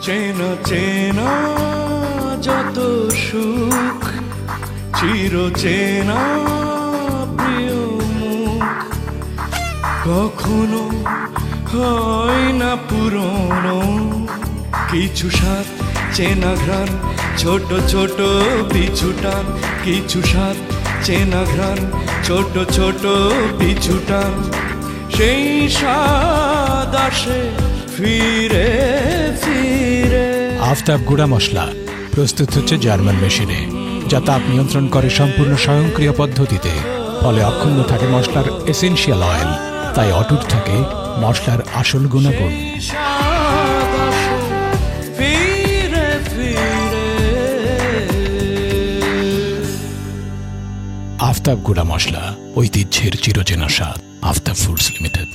চেনা চেনা যত সুখ, চির চেনা প্রিয় মুখ, কখনো হয় না পুরনো কিছু স্বাদ, চেনা ঘ্রাণ, ছোট ছোট পিছুটান, কিছু স্বাদ, চেনা ঘ্রাণ, ছোট ছোট পিছুটান, সেই স্বাদ আসে ফিরে ফিরে। আফতাব গুঁড়া মশলা প্রস্তুত হচ্ছে জার্মান মেশিনে, যা তাপ নিয়ন্ত্রণ করে সম্পূর্ণ স্বয়ংক্রিয় পদ্ধতিতে। ফলে অক্ষুণ্ণ থাকে মশলার এসেনশিয়াল অয়েল, তাই অটুট থাকে মশলার আসল গুণাগুণ। আফতাব গুঁড়া মশলা, ঐতিহ্যের চিরচেনা স্বাদ। Aftab foods limited.